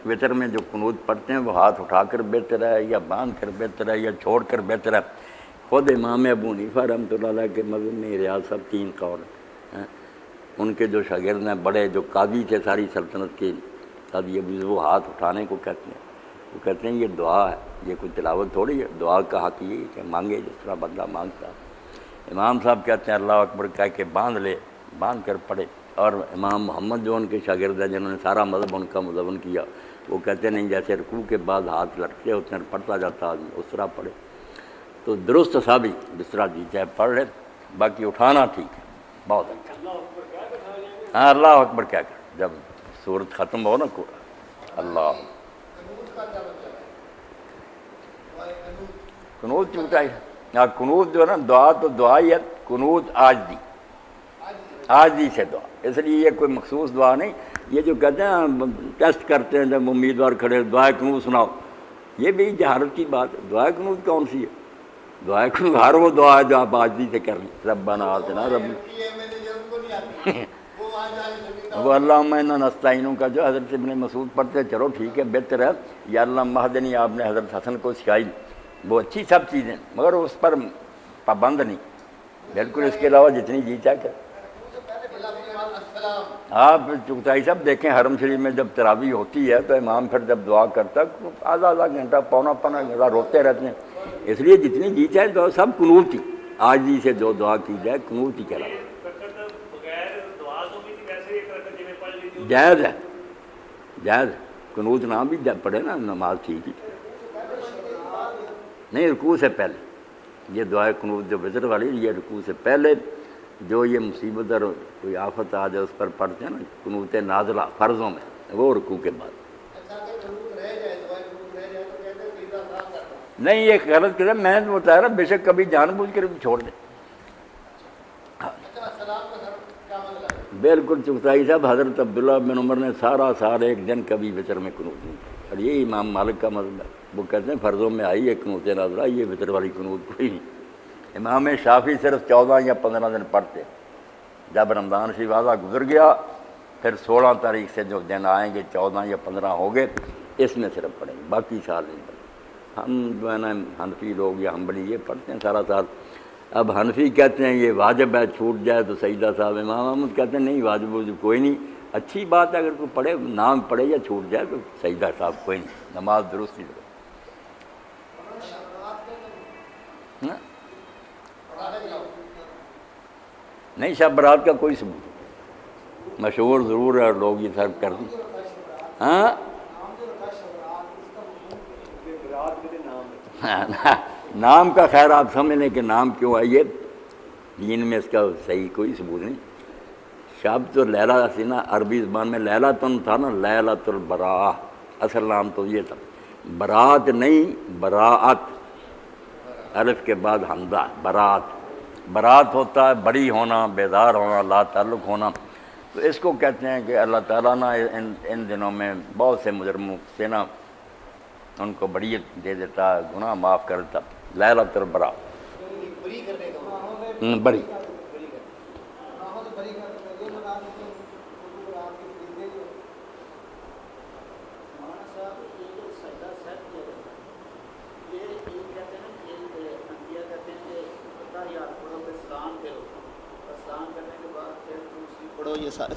وطر میں جو قنوت پڑھتے ہیں وہ ہاتھ اٹھا کر بہتر ہے یا باندھ کر بہتر ہے یا چھوڑ کر بہتر ہے؟ خود امام ابو حنیفہ رحمۃ اللہ علیہ کے مذہب میں ریاض صاحب 3 قول ہیں۔ ان کے جو شاگرد ہیں بڑے جو قاضی تھے ساری سلطنت کے قاضی ابو یوسف، وہ ہاتھ اٹھانے کو کہتے ہیں، وہ کہتے ہیں یہ دعا ہے، یہ کوئی تلاوت تھوڑی ہے، دعا کا حق یہ کہ مانگے جس طرح بندہ مانگتا ہے۔ امام صاحب کہتے ہیں اللہ اکبر کہہ کے باندھ لے، باندھ کر پڑھے۔ اور امام محمد جو ان کے شاگرد ہیں جنہوں نے سارا مذہب ان کا مدون کیا، وہ کہتے ہیں نہیں جیسے رکوع کے بعد ہاتھ لٹکتے ہوتے ہیں پڑھتا جاتا آدمی اس طرح پڑھے۔ تو درست صحابی جس طرح جی چاہے پڑھ لے، باقی اٹھانا ٹھیک ہے، بہت اچھا۔ ہاں اللہ اکبر کیا کر جب سورت ختم ہو نا اللہ قنوت چوٹا ہے۔ ہاں قنوت جو ہے نا دعا تو دعا ہی ہے، قنوت عاجزی سے دعا، اس لیے یہ کوئی مخصوص دعا نہیں۔ یہ جو کہتے ہیں ٹیسٹ کرتے ہیں جب امیدوار کھڑے دعائے قنوت سناؤ، یہ بھی جہالت کی بات ہے۔ دعائے قنوت کون سی ہے؟ دعائے قنوت ہر وہ دعا ہے جو آپ عاجزی سے کر لیں، ربنا آتنا رب وہ اللہم انا نستعینک کا جو حضرت ابن مسعود پڑھتے ہیں، چلو ٹھیک ہے بہتر ہے، یا اللہ مہدنی آپ نے حضرت حسن کو سکھائی، وہ اچھی سب چیزیں، مگر اس پر پابند نہیں، بالکل اس کے علاوہ جتنی جی چاہے کر۔ آپ چغتائی صاحب دیکھیں حرم شریف میں جب تراویح ہوتی ہے تو امام پھر جب دعا کرتا ہے آدھا گھنٹہ پونا گھنٹہ روتے رہتے ہیں، اس لیے جتنی جی چاہے دعا سب قنوت ہی، عاجزی سے جو دعا کی جائے قنوت ہی کہلاتا ہے۔ جائز ہے، جائز قنوت نہ بھی پڑھے نا نماز ٹھیک ہی نہیں، رکوع سے پہلے یہ دعائے قنوت جو وزر والی یہ رکوع سے پہلے جو یہ مصیبت اور کوئی آفت آ جائے اس پر پڑھتے ہیں نا قنوت نازلہ فرضوں میں، وہ رکوع کے بعد نہیں، یہ غلط کرے، میں نے بتایا نا بے شک کبھی جان بوجھ کر بھی چھوڑ دیں۔ بالکل چغتائی صاحب حضرت عبداللہ بن عمر نے سارا سال ایک دن کبھی وطر میں قنوت نہیں کی، اور یہ امام مالک کا مذہب ہے، وہ کہتے ہیں فرضوں میں آئی ہے قنوت نازلہ، یہ وطر والی قنوت کوئی نہیں۔ امام شافعی صرف 14 یا 15 دن پڑھتے، جب رمضان شریف واضح گزر گیا پھر 16 تاریخ سے جو دن آئیں گے 14 یا 15 ہو گئے اس میں صرف پڑھیں گے، باقی سال نہیں پڑھیں۔ ہم جو ہے نا حنفی لوگ یا ہمبلی یہ پڑھتے ہیں سارا سال۔ اب حنفی کہتے ہیں یہ واجب ہے، چھوٹ جائے تو سجدہ صاحب، امام احمد کہتے ہیں نہیں واجب کوئی نہیں، اچھی بات ہے اگر کوئی پڑھے نام پڑھے یا چھوٹ جائے تو سجدہ صاحب کوئی نہیں، نماز درست نہیں نہیں۔ شب برات کا کوئی ثبوت مشہور ضرور ہے اور لوگ یہ سب کر دیں۔ ہاں نام کا خیر آپ سمجھ لیں کہ نام کیوں ہے، یہ دین میں اس کا صحیح کوئی ثبوت نہیں۔ شب تو لیلہ سی نا، عربی زبان میں لیلہ تن تھا نا، لیلۃ البراء، اصل نام تو یہ تھا، برات نہیں براعت، الف کے بعد حمزہ، برات، برات ہوتا ہے بری ہونا، بیدار ہونا، لا تعلق ہونا، تو اس کو کہتے ہیں کہ اللہ تعالیٰ نا ان دنوں میں بہت سے مجرموں سے نا ان کو بریت دے دیتا، گناہ معاف کر دیتا، لیلۃ البراء، بری۔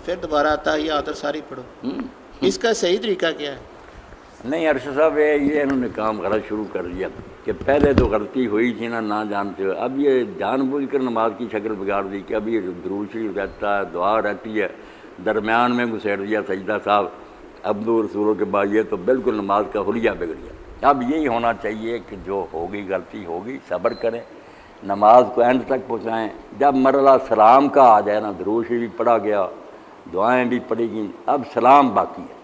پھر دوبارہ آتا ہے یا آدر ساری پڑھو، اس کا صحیح طریقہ کیا ہے؟ نہیں ارشد صاحب یہ انہوں نے کام غلط شروع کر دیا کہ پہلے تو غلطی ہوئی تھی نا نہ جانتے ہوئے، اب یہ جان بوجھ کر نماز کی شکل بگاڑ دی کہ اب یہ درود شریف رہتا ہے، دعا رہتی ہے، درمیان میں گھسیٹ دیا سجدہ صاحب، عبدو رسولوں کے بعد، یہ تو بالکل نماز کا حلیہ بگڑ گیا۔ اب یہی ہونا چاہیے کہ جو ہوگی غلطی ہوگی صبر کریں، نماز کو اینڈ تک پہنچائیں، جب مرحلہ سلام کا آ جائے نا درود شریف بھی پڑھا گیا، دعائیں بھی پڑھی گئیں، اب سلام باقی ہے،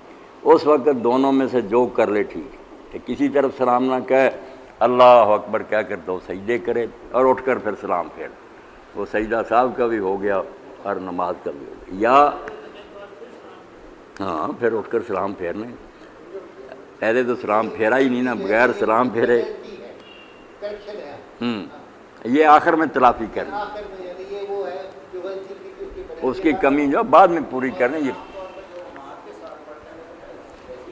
اس وقت دونوں میں سے جو کر لے ٹھیک ہے، کہ کسی طرف سلام نہ کہے، اللہ اکبر کہہ کر 2 سجدے کرے اور اٹھ کر پھر سلام پھیر، وہ سجدہ صاحب کا بھی ہو گیا اور نماز کا بھی ہو گیا، یا ہاں پھر اٹھ کر سلام پھیرنے، پہلے تو سلام پھیرا ہی نہیں نا، بغیر سلام پھیرے یہ آخر میں تلافی کرنا، اس کی کمی جو بعد میں پوری کریں،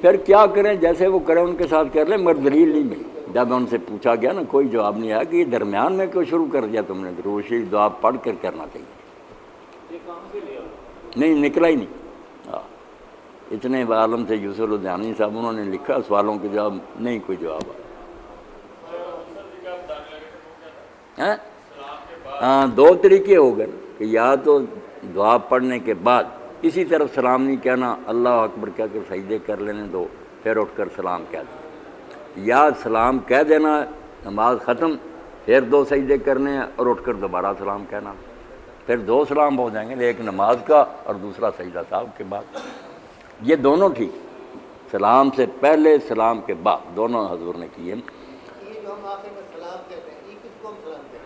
پھر کیا کریں جیسے وہ کریں ان کے ساتھ کر لیں، مگر دلیل نہیں ملی۔ جب ان سے پوچھا گیا نا کوئی جواب نہیں آیا کہ یہ درمیان میں کیوں شروع کر دیا تم نے، درود شریف دعا پڑھ کر کرنا چاہیے، نہیں نکلا ہی نہیں۔ اتنے عالم تھے یوسف الدیانی صاحب، انہوں نے لکھا سوالوں کے جواب نہیں کوئی جواب آیا۔ ہاں دو طریقے ہو گئے کہ یا تو دعا پڑھنے کے بعد کسی طرف سلام نہیں کہنا، اللہ اکبر کہہ کر سجدے کر لینے دو، پھر اٹھ کر سلام کہہ دیں، یا سلام کہہ دینا نماز ختم پھر دو سجدے کرنے ہیں اور اٹھ کر دوبارہ سلام کہنا، پھر دو سلام ہو جائیں گے، ایک نماز کا اور دوسرا سجدہ صاحب کے بعد۔ یہ دونوں ٹھیک، سلام سے پہلے سلام کے بعد دونوں حضور نے کیے۔ یہ جو ہم آخر میں سلام کہتے ہیں یہ کس کو ہم سلام کہتے ہیں؟